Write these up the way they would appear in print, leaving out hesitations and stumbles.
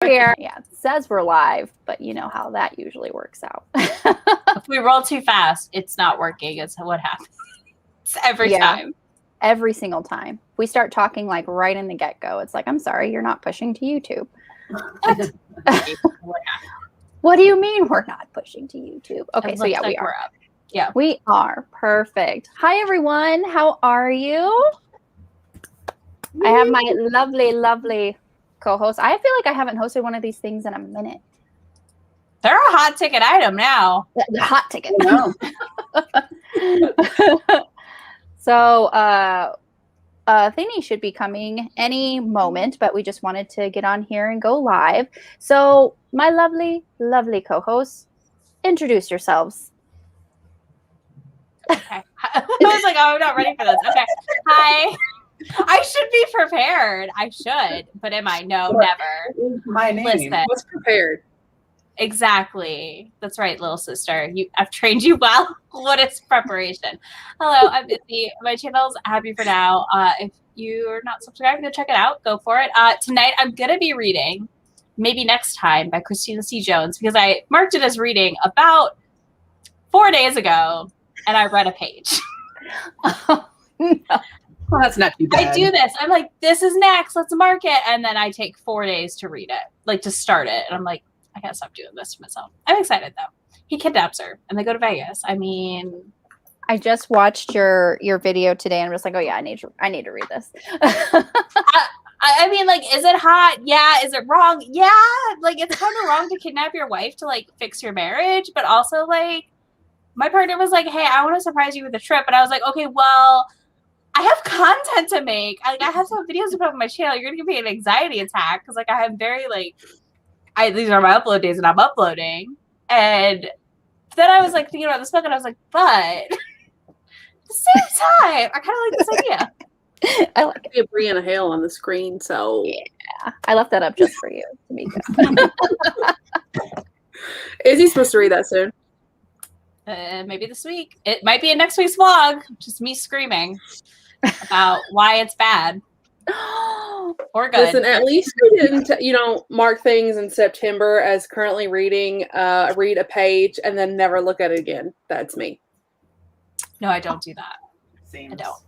here. Yeah, it says we're live, but you know how that usually works out. If we roll too fast, it's not working. It's what happens every time. Every single time. We start talking like right in the get-go. It's like, I'm sorry, you're not pushing to YouTube. What do you mean we're not pushing to YouTube? Okay, so yeah, we are. Up. Yeah. We are. Perfect. Hi, everyone. How are you? I have my lovely, lovely co-host. I feel like I haven't hosted one of these things in a minute. They're a hot ticket item now. The hot ticket. No. So, Thingy should be coming any moment, but we just wanted to get on here and go live. So, my lovely, lovely co-hosts, introduce yourselves. Okay. I was like, oh, I'm not ready for this. Okay. Hi. I should be prepared. I should, but am I? No, never. My name. Listen. What's prepared? Exactly. That's right, little sister. I've trained you well. What is preparation? Hello, I'm Izzy. My channel's Happy For Now. If you're not subscribed, go check it out. Go for it. Tonight, I'm going to be reading Maybe Next Time by Christina C. Jones because I marked it as reading about 4 days ago, and I read a page. Oh, no. Well, that's not too bad. I do this. I'm like, this is next. Let's mark it. And then I take 4 days to read it, like to start it. And I'm like, I gotta stop doing this to myself. I'm excited though. He kidnaps her and they go to Vegas. I mean, I just watched your video today and was like, oh yeah, I need to read this. I mean, like, is it hot? Yeah. Is it wrong? Yeah. Like, it's kind of wrong to kidnap your wife to like fix your marriage, but also like, my partner was like, hey, I want to surprise you with a trip, and I was like, okay, well, I have content to make. I have some videos to put on my channel. You're gonna give me an anxiety attack because like I have very like. These are my upload days and I'm uploading. And then I was like thinking about this book and I was like, but at the same time, I kind of like this idea. I like it. Brianna Hale on the screen, so yeah, I left that up just for you, Temecka. Is he supposed to read that soon? Maybe this week. It might be in next week's vlog. Just me screaming about why it's bad. Or good. Listen, at least we didn't, mark things in September as currently reading, read a page, and then never look at it again. That's me. No, I don't do that. Seems. I don't.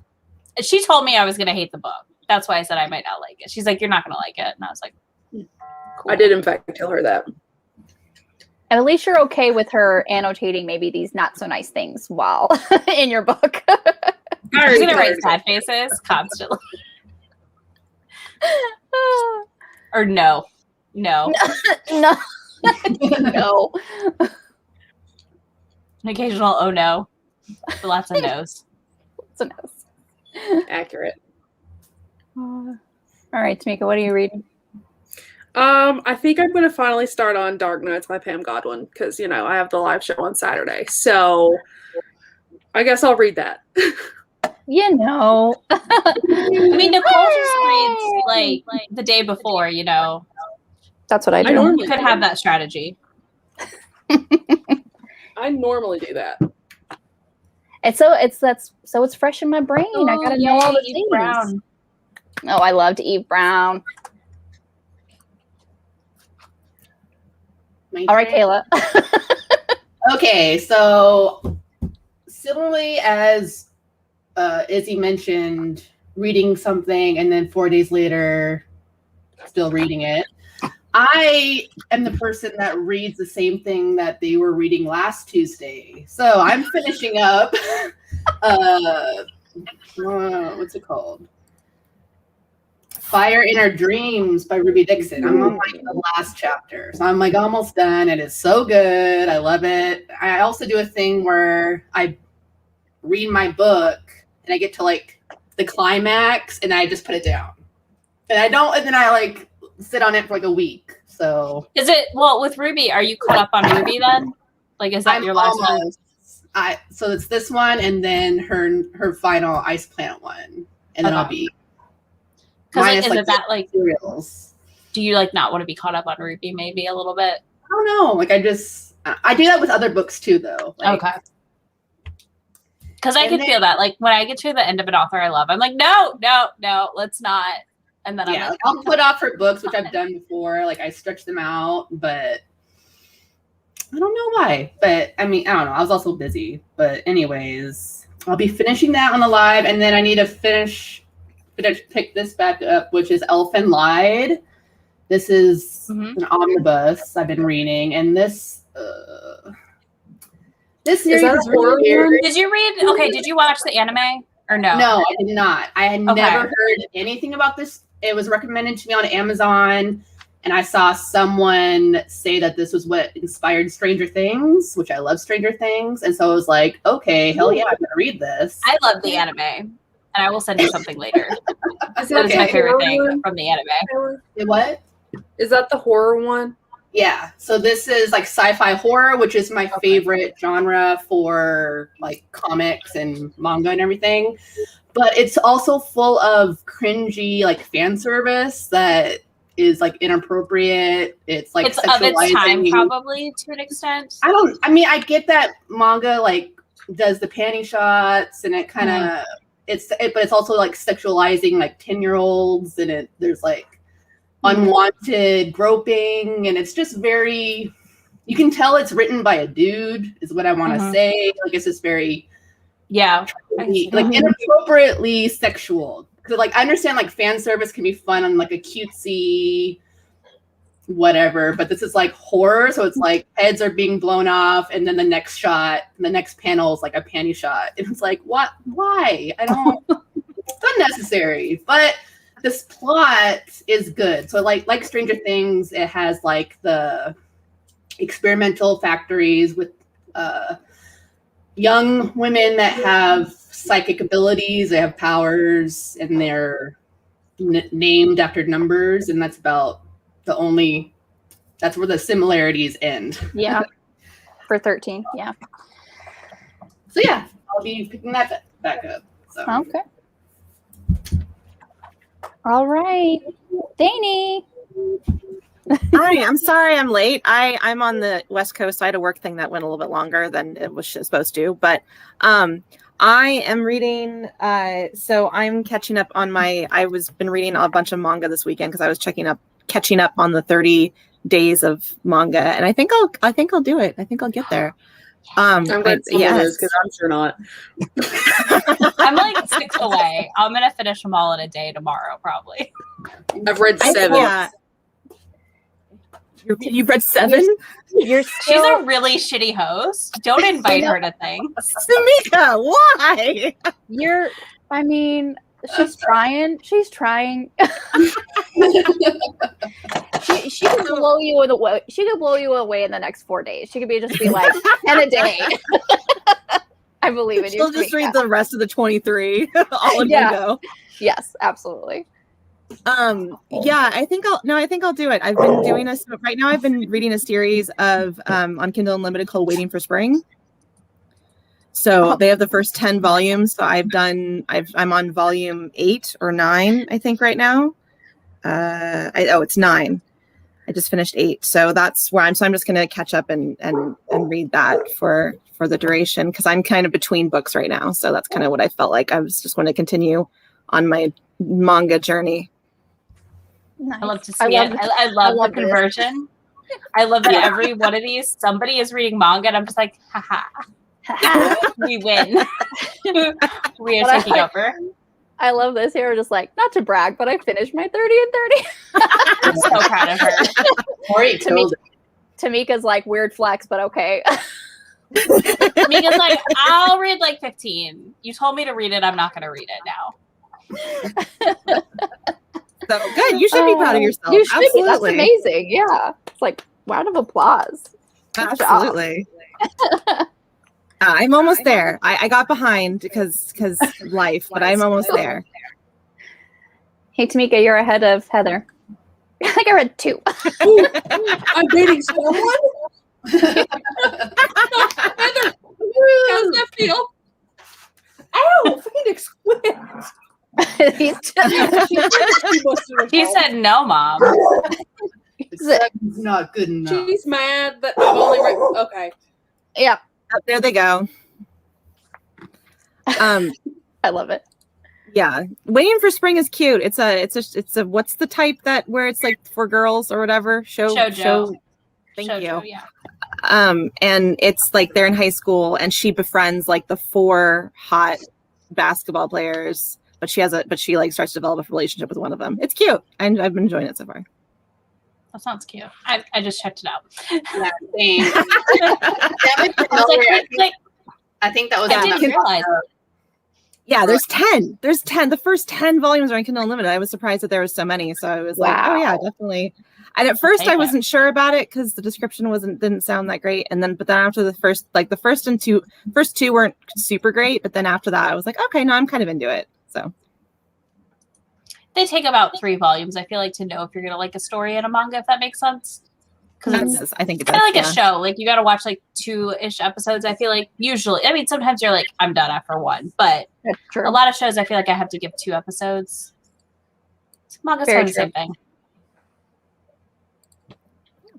She told me I was going to hate the book. That's why I said I might not like it. She's like, you're not going to like it. And I was like, cool. I did, in fact, tell her that. And at least you're okay with her annotating maybe these not so nice things while in your book. She's going to write sad faces constantly. Or no. No. An occasional oh no. Lots of no's. Lots of no's. Accurate. All right, Temecka, what are you reading? I think I'm going to finally start on Dark Nights by Pam Godwin because, I have the live show on Saturday. So I guess I'll read that. I mean, Nicole just reads like the day before, That's what I do. You could have that strategy. I normally do that. It's fresh in my brain. I gotta know all the things. Brown. Oh, I loved Eve Brown. All right, Kayla. Okay, so similarly as Izzy mentioned, reading something and then 4 days later still reading it. I am the person that reads the same thing that they were reading last Tuesday. So I'm finishing up what's it called? Fire in Our Dreams by Ruby Dixon. I'm on like the last chapter. So I'm like almost done. It is so good. I love it. I also do a thing where I read my book and I get to like the climax and I just put it down. And then I like sit on it for like a week. So is it with Ruby, are you caught up on Ruby then? Like is that your last one? So it's this one and then her final Ice Planet one. And then I'll be because is it that like serials. Do you like not want to be caught up on Ruby maybe a little bit? I don't know. Like I do that with other books too though. Like, okay. Because I can feel that. Like when I get to the end of an author I love, I'm like, no, let's not. And then I'm Yeah, like, I'll put off for books, which I've done before. Like I stretch them out, but I don't know why. But I mean, I don't know. I was also busy. But anyways, I'll be finishing that on the live, and then I need to pick this back up, which is Elfin Lied. This is an omnibus I've been reading, and this series is really weird. Did you read? Okay, did you watch the anime or no? No, I did not. I had never heard anything about this. It was recommended to me on Amazon, and I saw someone say that this was what inspired Stranger Things, which I love Stranger Things, and so I was like, okay, hell yeah, I'm gonna read this. I love the anime, and I will send you something later. That is my favorite thing from the anime. What? Is that the horror one? Yeah. So this is like sci-fi horror, which is my favorite genre for like comics and manga and everything. But it's also full of cringy like fan service that is like inappropriate. It's like it's of its time, probably to an extent. I mean, I get that manga like does the panty shots and it kind of but it's also like sexualizing like 10-year-olds, and there's like unwanted groping, and it's just very, you can tell it's written by a dude is what I want to say. Like it's just very like inappropriately sexual, because like I understand like fan service can be fun on like a cutesy whatever, but this is like horror, so it's like heads are being blown off, and then the next panel is like a panty shot, and it's like, what, why? I don't it's unnecessary. But this plot is good. So like Stranger Things, it has like the experimental factories with young women that have psychic abilities. They have powers, and they're named after numbers, and that's about that's where the similarities end. Yeah. For 13, yeah. So yeah, I'll be picking that back up. So. Okay. All right. Danny. Hi, I'm sorry I'm late. I'm on the West Coast. So I had a work thing that went a little bit longer than it was supposed to. But I am reading, so I'm catching up on been reading a bunch of manga this weekend because I was catching up on the 30 days of manga, and I think I'll do it. I think I'll get there. I'm glad someone is, because I'm sure not. I'm like 6 away. I'm gonna finish them all in a day tomorrow, probably. I've read 7. Yeah. You've read 7? She's a really shitty host. Don't invite her to things. Tameka, why? She's trying. She's trying. she could blow you away. She could blow you away in the next 4 days. She could just be like 10 a day. I believe in you. She'll just read the rest of the 23 all in one go. Yes, absolutely. Yeah, I think I'll do it. I've been reading a series of on Kindle Unlimited called Waiting for Spring. So they have the first 10 volumes. So I'm on volume 8 or 9, I think, right now. It's 9. I just finished 8. So that's where I'm just going to catch up and read that for the duration, because I'm kind of between books right now. So that's kind of what I felt like. I was just going to continue on my manga journey. Nice. I love to see it. I love the conversion. I love that every one of these, somebody is reading manga, and I'm just like, haha. We win. We are taking over. I love this here. Just like, not to brag, but I finished my 30 and 30. I'm so proud of her. Tamika's like, weird flex, but okay. Tamika's like, I'll read like 15. You told me to read it. I'm not going to read it now. So good. You should be proud of yourself. You should be. That's amazing. Yeah. It's like, round of applause. Absolutely. I'm almost there. I got behind because life, but I'm almost there. Hey, Temecka, you're ahead of Heather. I think I read 2. Ooh, I'm dating someone? Heather, how's that feel? Ow, Phoenix quit. He said no, Mom. It's not good enough. She's mad that I've only read. Okay. Yeah. There they go. I love it. Yeah, Waiting for Spring is cute. It's a what's the type that where it's like for girls or whatever show. Thank you. Yeah. And it's like they're in high school and she befriends like the 4 hot basketball players, but she like starts to develop a relationship with one of them. It's cute. And I've been enjoying it so far. That sounds cute. I just checked it out. Yeah, same. I think that was. I didn't realize. Yeah, there's 10. There's 10. The first 10 volumes are on Kindle Unlimited. I was surprised that there was so many. So I was like, oh yeah, definitely. And at first I wasn't sure about it because the description didn't sound that great. But then after the first two weren't super great. But then after that, I was like, okay, no, I'm kind of into it. So they take about 3 volumes, I feel like, to know if you're gonna like a story in a manga, if that makes sense. Because I think it's kind of like a show. Like you got to watch like 2-ish episodes. I feel like usually, I mean, sometimes you're like, I'm done after 1, but a lot of shows, I feel like I have to give 2 episodes. Manga's kind of the same thing.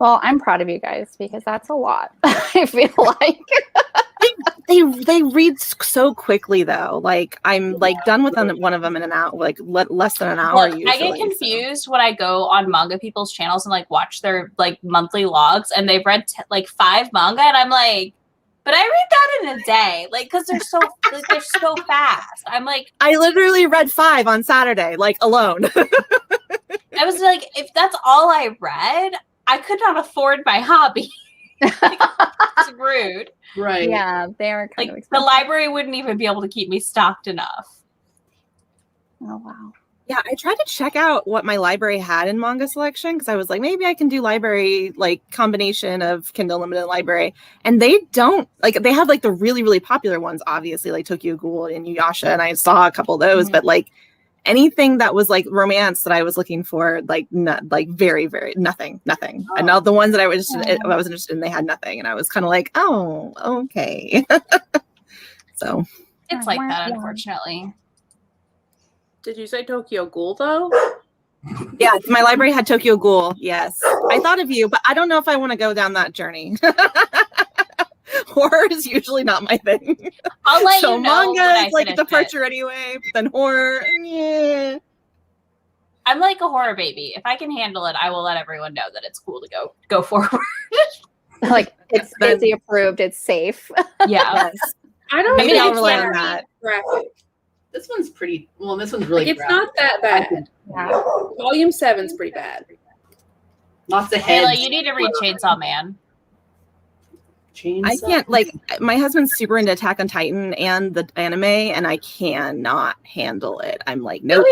Well, I'm proud of you guys because that's a lot. I feel like they read so quickly though. Like I'm like done with one of them in an hour, like less than an hour. Look, I get confused when I go on manga people's channels and like watch their like monthly logs, and they've read like 5 manga, and I'm like, but I read that in a day, like because they're so fast. I'm like, I literally read 5 on Saturday, like alone. I was like, if that's all I read, I could not afford my hobby. It's rude. Right. Yeah, they are kind of like expensive. the library wouldn't even be able to keep me stocked enough. Oh wow. Yeah, I tried to check out what my library had in manga selection because I was like, maybe I can do library like combination of Kindle Unlimited library, and they don't like they have like the really really popular ones, obviously like Tokyo Ghoul and Yuyasha, and I saw a couple of those, but like anything that was like romance that I was looking for, like very very nothing. Oh. And all the ones that I was interested in, they had nothing, and I was kind of like, oh, okay. So it's like that, unfortunately. Did you say Tokyo Ghoul though? Yeah, my library had Tokyo Ghoul. Yes, I thought of you, but I don't know if I want to go down that journey. Horror is usually not my thing. I'll let you know. Manga is like a departure anyway, but then horror, yeah. I'm like a horror baby. If I can handle it, I will let everyone know that it's cool to go forward. Like it's Izzy approved, it's safe. Yeah. Yes. I don't Maybe think I'll rely on that. graphic. This one's pretty. Well, this one's really. Like, it's not that bad. Yeah. Volume 7's pretty bad. Lots of heads. Ayla, you need to read Chainsaw Man. I can't, like, my husband's super into Attack on Titan and the anime, and I cannot handle it. I'm like, no.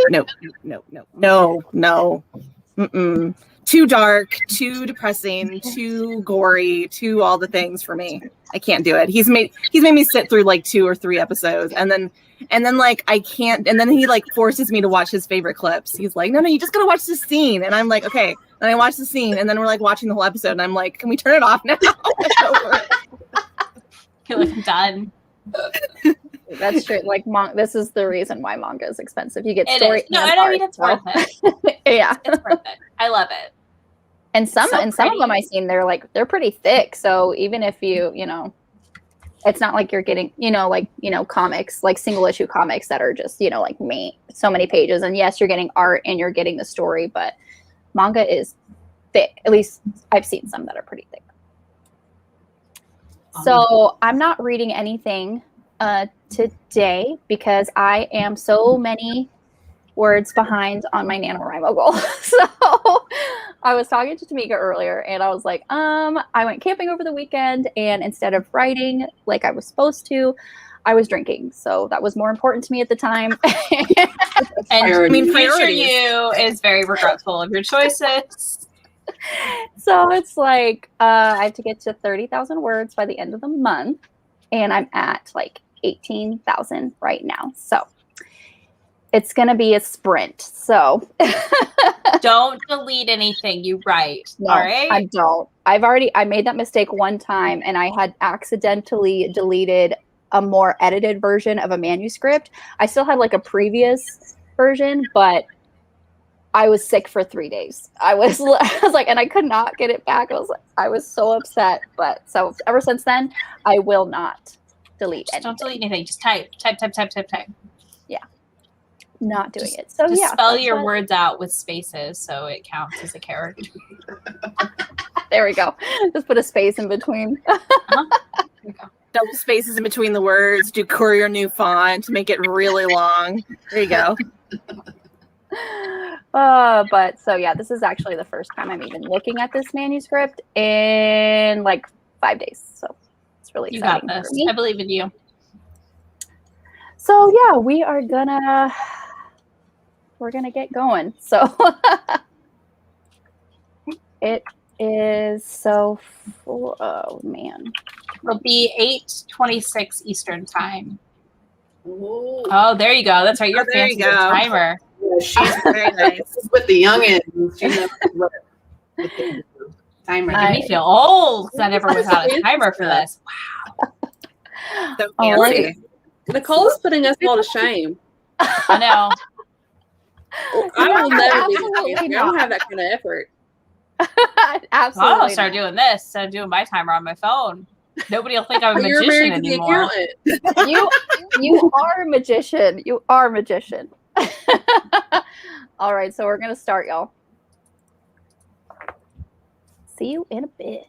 Mm-mm. Too dark, too depressing, too gory, too all the things for me. I can't do it. He's made me sit through like 2 or 3 episodes, and then like I can't, and then he like forces me to watch his favorite clips. He's like, no, you just gotta watch this scene, and I'm like, okay. And I watch the scene, and then we're like watching the whole episode, and I'm like, can we turn it off now? You're like, done. That's true. Like this is the reason why manga is expensive. You get It story. is. No, and I mean it's worth it. Yeah, It's worth it. I love it. and some So of them I've seen they're pretty thick. So even if you it's not like you're getting comics like single issue comics that are just like so many pages. And yes, you're getting art and you're getting the story, but manga is thick. At least I've seen some that are pretty thick. So I'm not reading anything today because I am so many words behind on my NaNoWriMo goal. So I was talking to Temecka earlier and I was like, I went camping over the weekend, and instead of writing like I was supposed to, I was drinking. So that was more important to me at the time. And future priorities. you is very regretful of your choices. So it's like I have to get to 30,000 words by the end of the month, and I'm at like 18,000 right now. So it's going to be a sprint. So Don't delete anything you write. no, all right? I don't. I made that mistake one time, and I had accidentally deleted a more edited version of a manuscript. I still had like a previous version, but I was sick for 3 days. I was like, and I could not get it back. I was so upset. But so ever since then, I will not delete Just anything. don't delete anything. Just type. Yeah. not doing it. So Just yeah, spell that's your what- words out with spaces so it counts as a character. There we go. Just put a space in between. Double spaces in between the words. Do Courier new font. Make it really long. There you go. But so yeah, this is actually the first time I'm even looking at this manuscript in like 5 days. So it's really You got exciting this. for me. I believe in you. So yeah, we're gonna get going. So it is so oh man. It'll be 8:26 Eastern time. Ooh. Oh, there you go. That's right. You're there you fancy with go. timer. Yeah, she's Very nice. with the youngins. She knows what the timer. Making me feel old because I never was out a timer for this. So Oh, fancy. Nicole's putting us all to shame. I know. I will never be Absolutely fancy. I don't have that kind of effort. Absolutely. I'll start doing this instead of doing my timer on my phone. Nobody will think I'm a You're magician married to the anymore. accountant. You are a magician. You are a magician. All right, so we're gonna start, y'all. See you in a bit.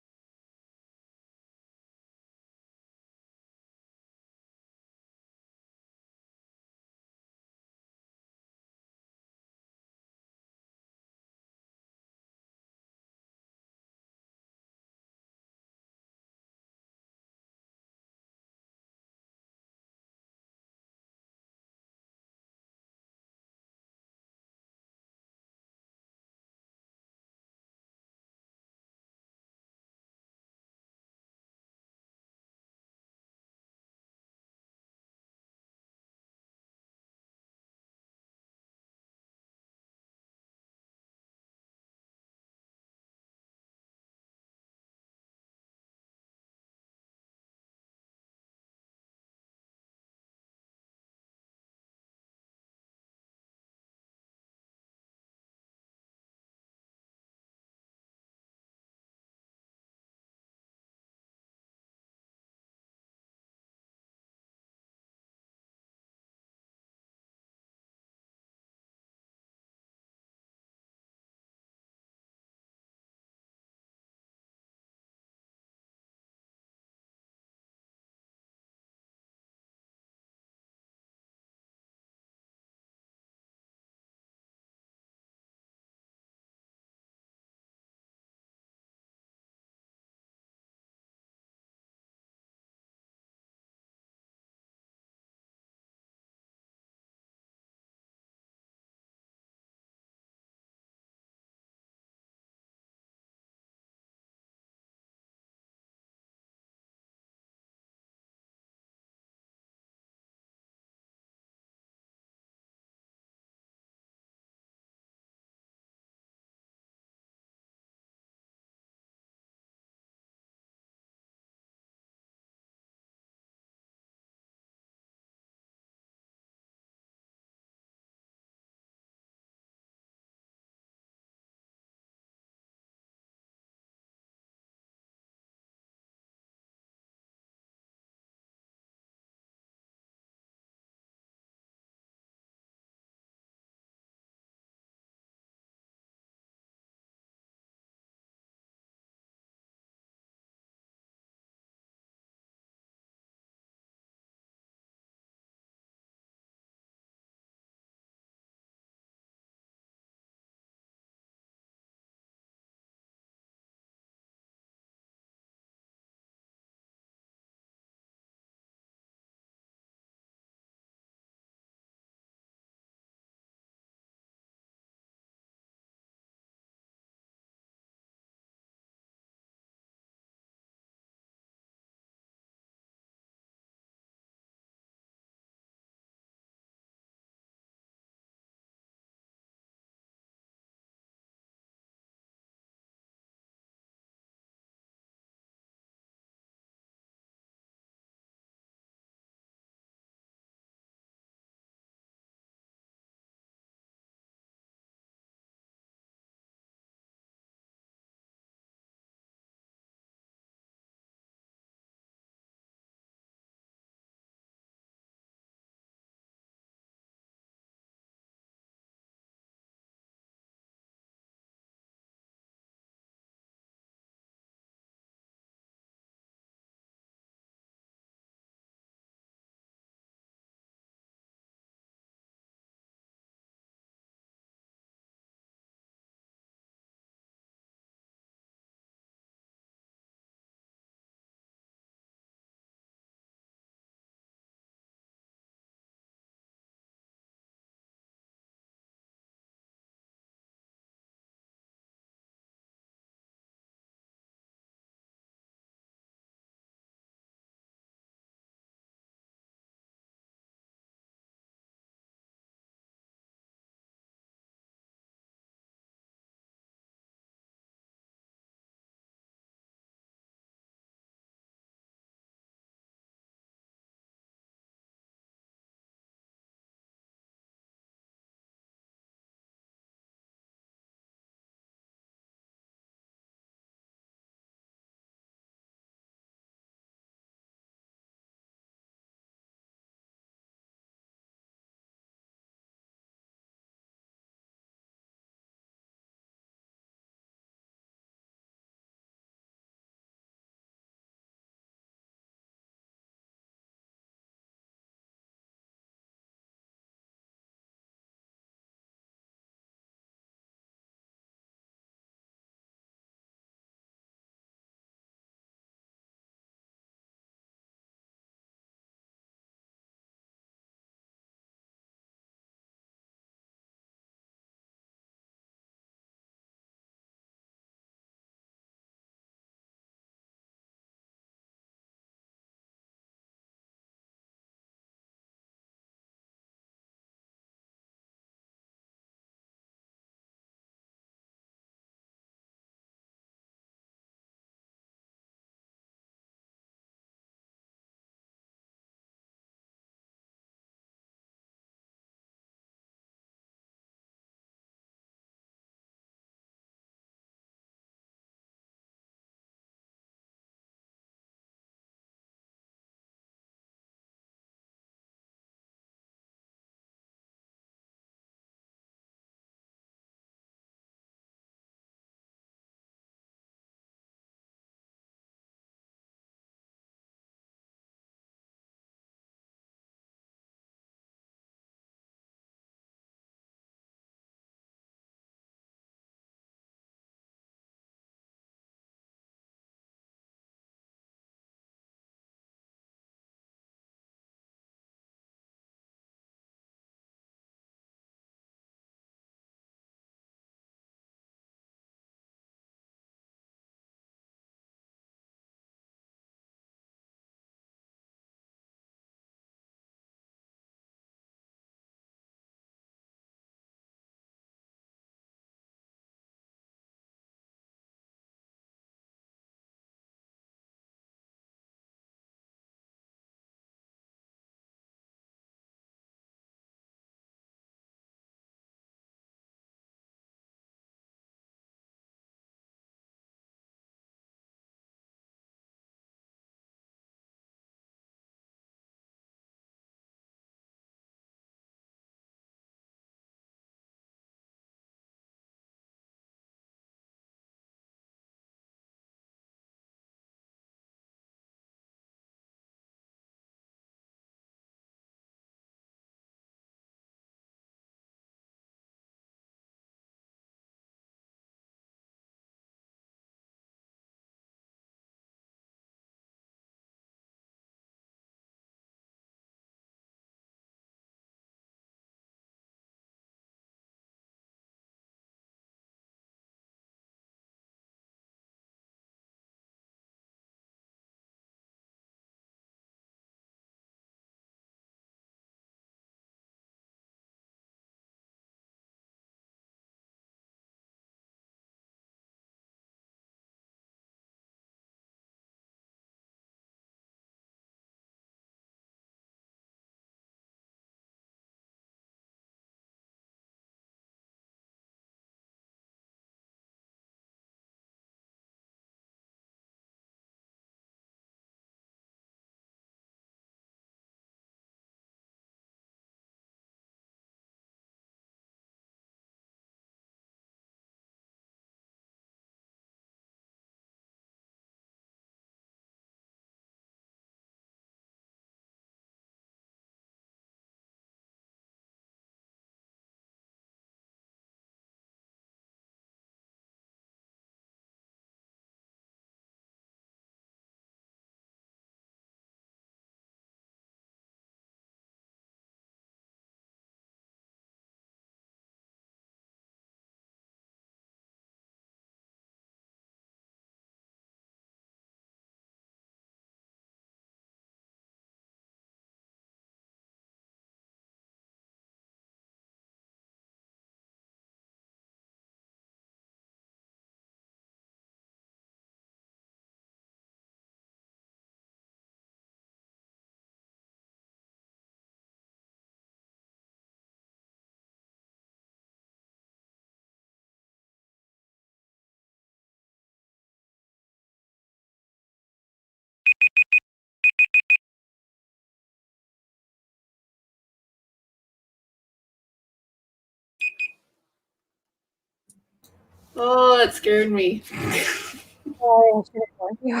Oh, it scared me. Sorry, I should have warned you.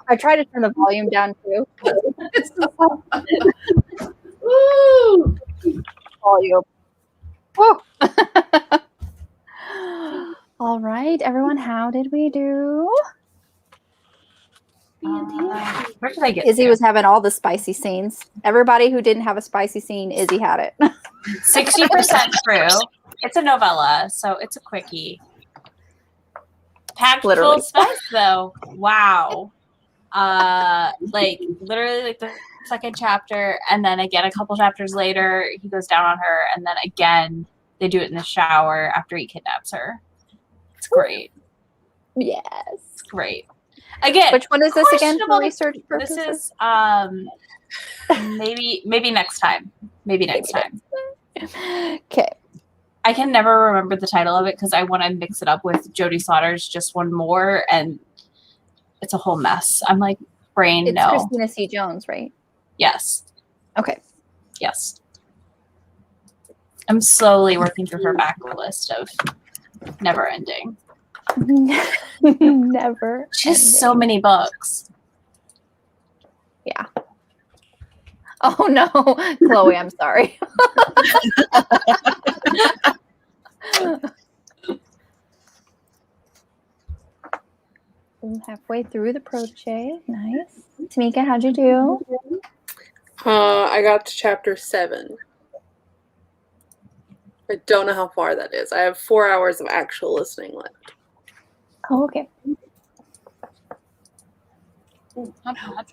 I tried to turn the volume down too. Woo! Volume. Woo. All right, everyone, how did we do? Where did I get Izzy to? was having all the spicy scenes. Everybody who didn't have a spicy scene, Izzy had it. 60% true. It's a novella, so it's a quickie. Packed full Literally. of spice, though. Wow. Like literally, like the second chapter, and then again a couple chapters later, he goes down on her, and then again they do it in the shower after he kidnaps her. It's great. Yes. It's great. Again, Which one is this again for questionable- research purposes? This is maybe next time. Maybe next time. Okay. I can never remember the title of it because I want to mix it up with Jodie Slaughter's Just One More, and it's a whole mess. I'm like, brain, It's no. Christina C. Jones, right? Yes. Okay. Yes. I'm slowly working through her back list of never ending. Never. She has ending. so many books. Yeah. Oh no, Chloe, I'm sorry. I'm halfway through the protege. Nice. Temecka, how'd you do? I got to chapter 7. I don't know how far that is. I have 4 hours of actual listening left. Oh, okay. Not bad.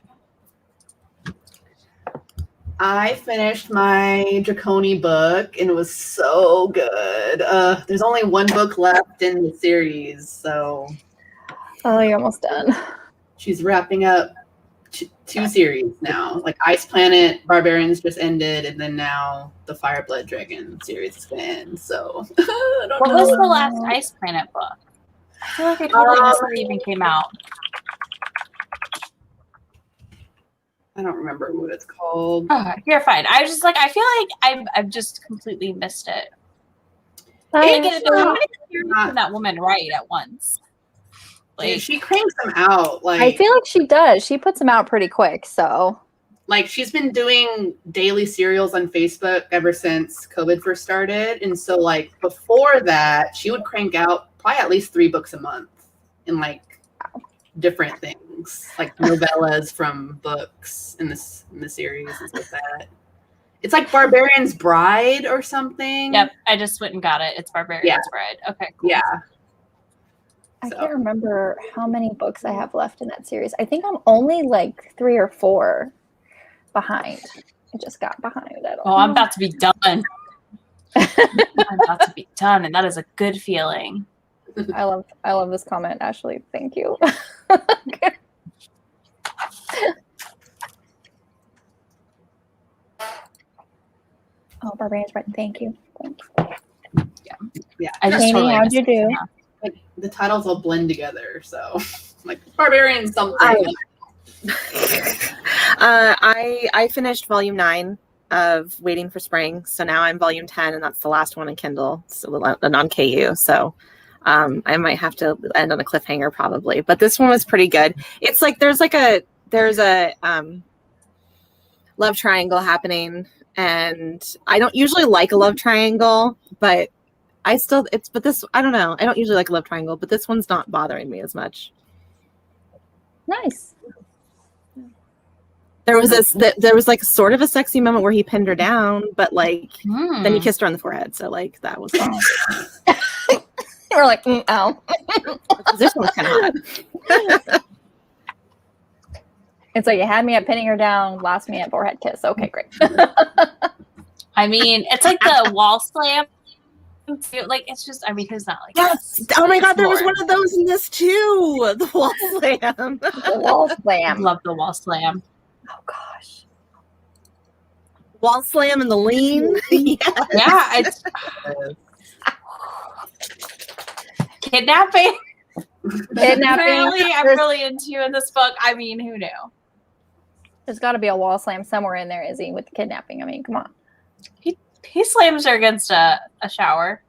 I finished my Draconi book and it was so good. There's only one book left in the series, so Oh, you're almost done. she's wrapping up two series now. Like Ice Planet Barbarians just ended, and then now the Fireblood Dragon series is going to end. So I don't What know. was the last Ice Planet book? I feel like I totally missed it even came out. I don't remember what it's called. Oh, you're fine. I was just like, I feel like I've just completely missed it. How Bye. many series can that woman write at once? Dude, Like, she cranks them out. Like I feel like she does. She puts them out pretty quick, so. like she's been doing daily serials on Facebook ever since COVID first started. And so like before that, she would crank out probably at least 3 books a month in like different things, like novellas from books in the series and stuff like that. It's like Barbarian's Bride or something. yep, I just went and got it. It's Barbarian's Bride. Okay, cool. Yeah. I So. can't remember how many books I have left in that series. I think I'm only like 3 or 4 behind. I just got behind. Oh, I'm about to be done. I'm about to be done, and that is a good feeling. I love this comment, Ashley. Thank you. Oh, Barbarian's right. Thank you. Thank you. Yeah. I just Katie, totally how'd missed you it. do? Yeah. Like the titles all blend together. So like Barbarian something. I finished volume 9 of Waiting for Spring, so now I'm volume 10, and that's the last one in Kindle, so the non-KU. So I might have to end on a cliffhanger probably, but this one was pretty good. It's like there's a love triangle happening, and I don't usually like a love triangle, but I don't know. I don't usually like a love triangle, but this one's not bothering me as much. Nice. There was like sort of a sexy moment where he pinned her down, but like then he kissed her on the forehead, so like that was fun. We're like, ow. This one's kind of hot. It's like you had me at pinning her down, lost me at forehead kiss. Okay, great. I mean, it's like the wall slam. Like, it's just, I mean, who's not like Yes. this? Oh my God, It's there was more. one of those in this too. The wall slam. The wall I slam. love the wall slam. Oh gosh. Wall slam and the lean. Yes. Yeah, it's kidnapping. Apparently, I'm really into you in this book. I mean, who knew? There's got to be a wall slam somewhere in there, Izzy, with the kidnapping. I mean, come on. He slams her against a shower.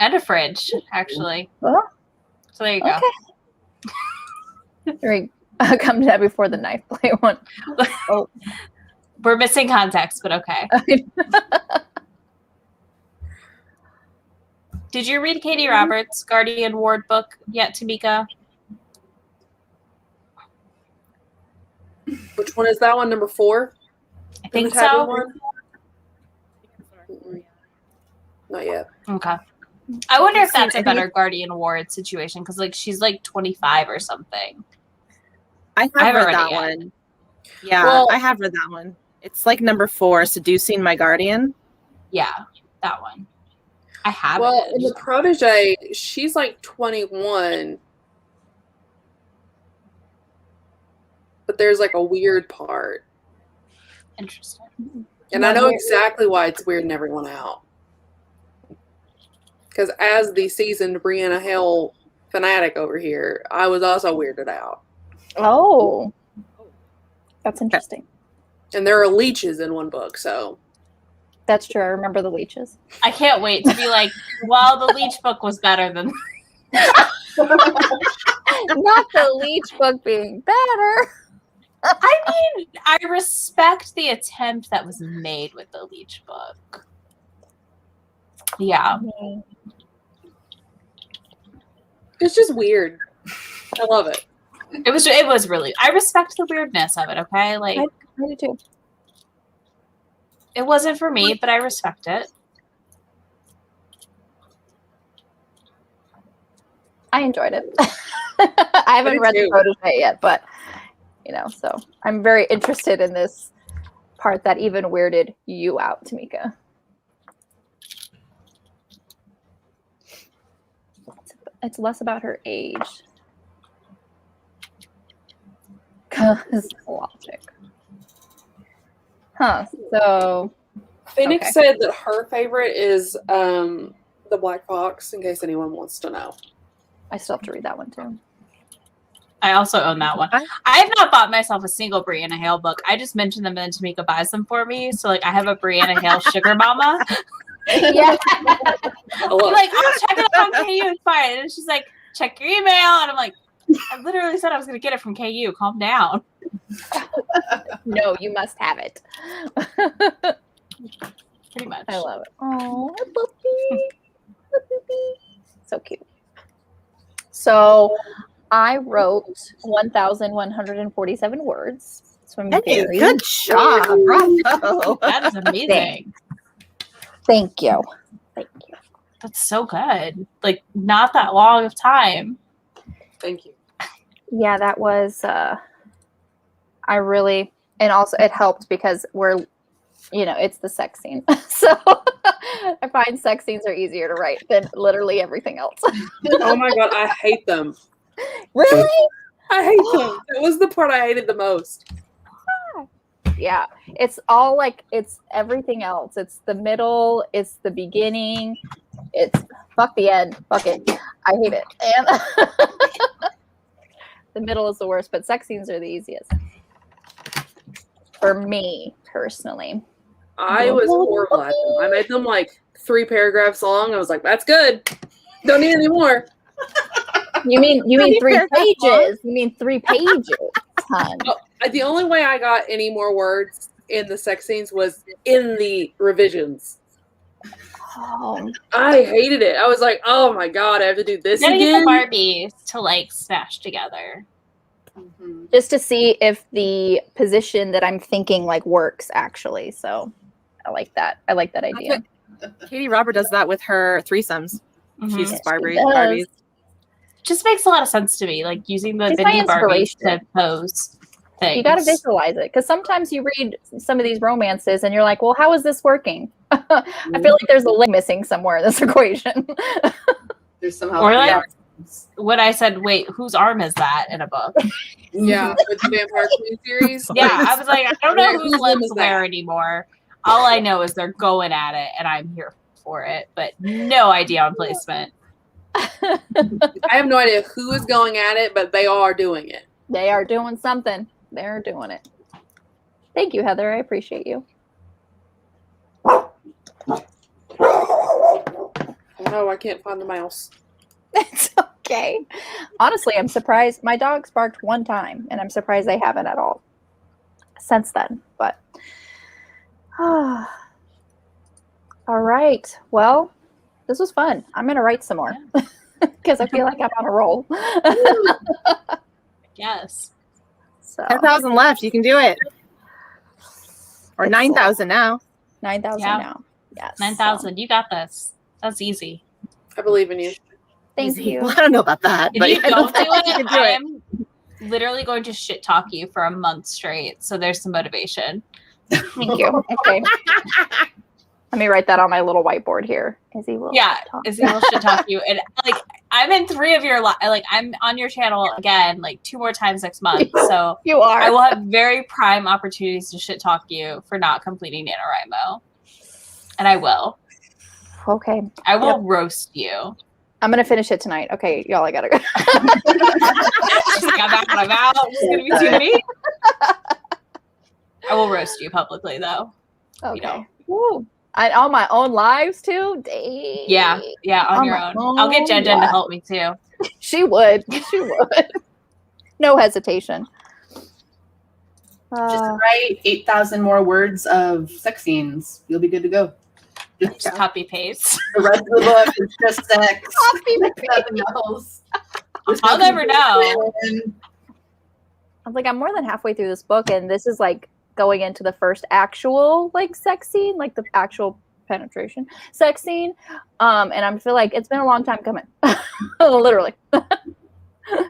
And a fridge, actually. Oh, So there you go. okay. Very come to that before the knife play one. Oh. We're missing context, but okay. Did you read Katie Roberts' Guardian Ward book yet, Temecka? Which one is that one? Number 4? I think so. Not yet. Okay. I wonder if that's a better Guardian Ward situation because, like, she's like 25 or something. I haven't read read that it yet. one. Yeah, Well- I have read that one. It's like number 4, Seducing My Guardian. Yeah, that one. I have Well, it. in the protege, she's like 21. But there's like a weird part. Interesting. And I know exactly why it's weirding everyone out. Because as the seasoned Brianna Hale fanatic over here, I was also weirded out. Oh. That's interesting. And there are leeches in one book, so. That's true. I remember the leeches. I can't wait to be like, well, the Leech book was better than. Not the leech book being better. I mean, I respect the attempt that was made with the Leech book. Yeah. It's just weird. I love it. It was really. I respect the weirdness of it. Okay, like I do too. it wasn't for me, but I respect it. I enjoyed it. I haven't read the protege yet, but so I'm very interested in this part that even weirded you out, Temecka. It's less about her age. Logic. Huh. So Phoenix said that her favorite is The Black Fox, in case anyone wants to know. I still have to read that one too. I also own that one. I have not bought myself a single Brianna Hale book. I just mentioned them and then Temecka buys them for me. So like I have a Brianna Hale sugar mama. Yeah. I'm like, I'll check it out on KU and find it. And she's like, check your email. And I'm like, I literally said I was going to get it from KU. Calm down. No, you must have it. Pretty much. I love it. Oh, puppy. So cute. So I wrote 1,147 words. So I'm Hey, very good job. Bravo. That is amazing. Thank you. Thank you. That's so good. Like, not that long of time. Thank you. Yeah, that was and also it helped because we're it's the sex scene. So I find sex scenes are easier to write than literally everything else. Oh my god, I hate them. Really? I hate them. It was the part I hated the most. Yeah, it's all like it's everything else. It's the middle, it's the beginning, it's fuck the end. Fuck it. I hate it. And the middle is the worst, but sex scenes are the easiest. For me, personally. I was horrible at them. I made them like 3 paragraphs long. I was like, that's good. Don't need any more. You mean 3 pages. You mean 3 pages. Hun. The only way I got any more words in the sex scenes was in the revisions. Oh. I hated it. I was like, oh my god, I have to do this Getting again. the Barbies to like smash together. Mm-hmm. Just to see if the position that I'm thinking like works actually. So I like that. I like that idea. Katie Robert does that with her threesomes. Mhm. She's Yes, Barbie. she does. Barbies. Just makes a lot of sense to me. Like using the She's my Bindi Barbies to inspiration. pose things. You got to visualize it because sometimes you read some of these romances and you're like, well, how is this working? I feel like there's a link missing somewhere in this equation. There's somehow Or like when I said, wait, whose arm is that in a book? Yeah, with the Vampire Queen series. Yeah, I was like, I don't know whose Whose arm lips is where that? anymore. All I know is they're going at it and I'm here for it, but no idea on placement. I have no idea who is going at it, but they are doing it. They are doing something. They're doing it. Thank you, Heather. I appreciate you. Oh, I can't find the mouse. It's okay. Honestly, I'm surprised. My dog's barked one time, and I'm surprised they haven't at all since then. But all right. Well, this was fun. I'm gonna write some more because I feel like I'm on a roll. Yes. So 10,000 left. You can do it. Or 9,000 now. 9,000 Yeah. now. Yes. 9,000. You got this. That's easy. I believe in you. Thank Easy. you. Well, I don't know about that. If but you I know don't do that you can it, do I it. am literally going to shit talk you for a month straight. So there's some motivation. Thank you. Okay. Let me write that on my little whiteboard here. Izzy will. Yeah, talk. Izzy will shit talk you. And like, I'm in 3 of your like, I'm on your channel again, like 2 more times next month. So You are. I will have very prime opportunities to shit talk you for not completing NaNoWriMo. And I will. Okay. I will roast you. I'm gonna finish it tonight. Okay, y'all, I gotta go. She's like, I'm out. It's gonna be too many. I will roast you publicly though. Okay. You know. Woo. On my own lives too? Dang. Yeah, on On your my own. I'll get Jen own to help me too. She would. She would. No hesitation. Just write 8,000 more words of sex scenes. You'll be good to go. Just copy paste. The rest of the book is just sex. Nothing else. I'll never know. I'm like, I'm more than halfway through this book, and this is like going into the first actual like sex scene, like the actual penetration sex scene. And I feel like it's been a long time coming. Literally.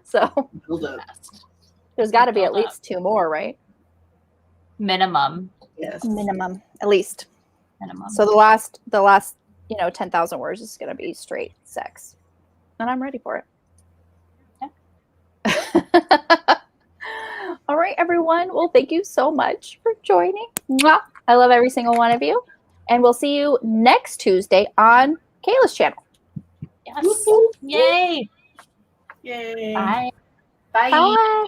So there's got to be at least 2 more, right? Minimum. Yes. Minimum, at least. Minimum. So the last 10,000 words is going to be straight sex, and I'm ready for it. Yeah. All right, everyone. Well, thank you so much for joining. Mwah. I love every single one of you, and we'll see you next Tuesday on Kayla's channel. Yes. Yay. Yay. Bye. Bye. Bye.